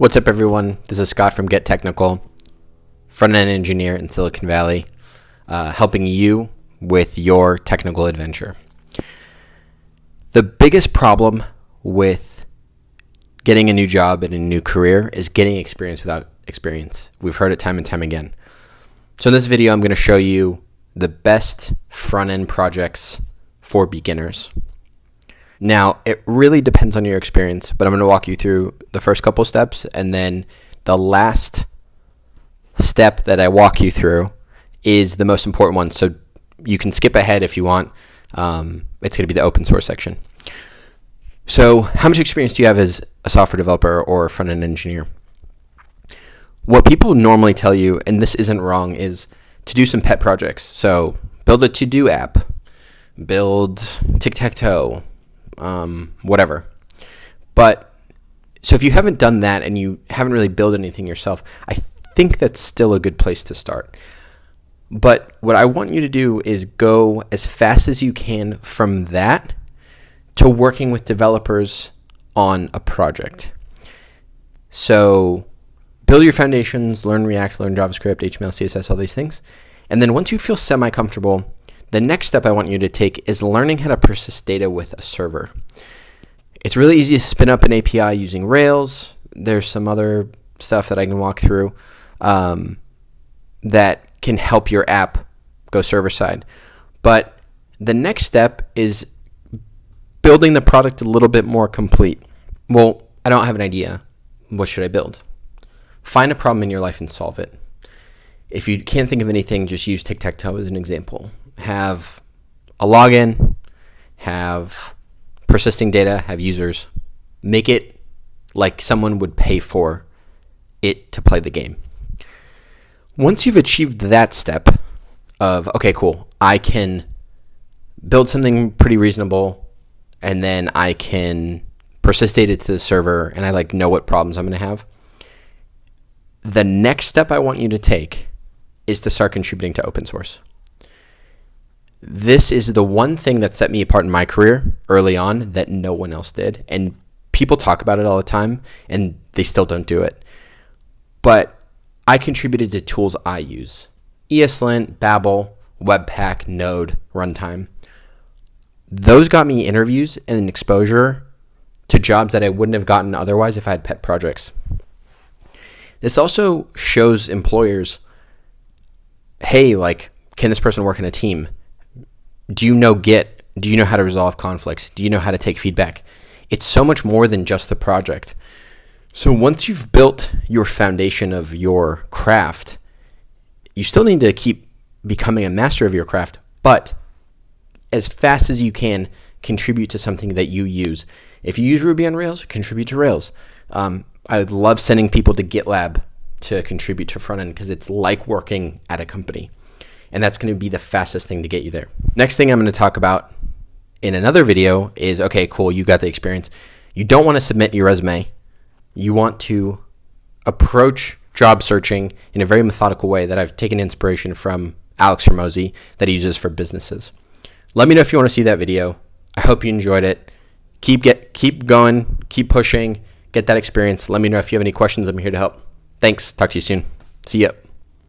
What's up, everyone? This is Scott from Get Technical, front-end engineer in Silicon Valley, helping you with your technical adventure. The biggest problem with getting a new job and a new career is getting experience without experience. We've heard it time and time again. So in this video, I'm going to show you the best front-end projects for beginners. Now, it really depends on your experience, but I'm going to walk you through the first couple steps, and then the last step that I walk you through is the most important one. So you can skip ahead if you want. It's going to be the open source section. So how much experience do you have as a software developer or front-end engineer? What people normally tell you, and this isn't wrong, is to do some pet projects. So build a to-do app, build tic-tac-toe, whatever. But so if you haven't done that and you haven't really built anything yourself, I think that's still a good place to start. But what I want you to do is go as fast as you can from that to working with developers on a project. So build your foundations, learn React, learn JavaScript, HTML, CSS, all these things. And then once you feel semi-comfortable, the next step I want you to take is learning how to persist data with a server. It's really easy to spin up an API using Rails. There's some other stuff that I can walk through that can help your app go server-side. But the next step is building the product a little bit more complete. Well, I don't have an idea. What should I build? Find a problem in your life and solve it. If you can't think of anything, just use tic-tac-toe as an example. Have a login, have persisting data, have users. Make it like someone would pay for it to play the game. Once you've achieved that step of, okay, cool, I can build something pretty reasonable, and then I can persist data to the server, and I know what problems I'm going to have. The next step I want you to take is to start contributing to open source. This is the one thing that set me apart in my career early on that no one else did. And people talk about it all the time, and they still don't do it. But I contributed to tools I use. ESLint, Babel, Webpack, Node, Runtime. Those got me interviews and exposure to jobs that I wouldn't have gotten otherwise if I had pet projects. This also shows employers, hey, can this person work in a team? Do you know Git? Do you know how to resolve conflicts? Do you know how to take feedback? It's so much more than just the project. So once you've built your foundation of your craft, you still need to keep becoming a master of your craft, but as fast as you can, contribute to something that you use. If you use Ruby on Rails, contribute to Rails. I love sending people to GitLab to contribute to frontend because it's like working at a company. And that's going to be the fastest thing to get you there. Next thing I'm going to talk about in another video is, okay, cool, you got the experience. You don't want to submit your resume. You want to approach job searching in a very methodical way that I've taken inspiration from Alex Ramosi that he uses for businesses. Let me know if you want to see that video. I hope you enjoyed it. Keep going, keep pushing, get that experience. Let me know if you have any questions. I'm here to help. Thanks. Talk to you soon. See ya.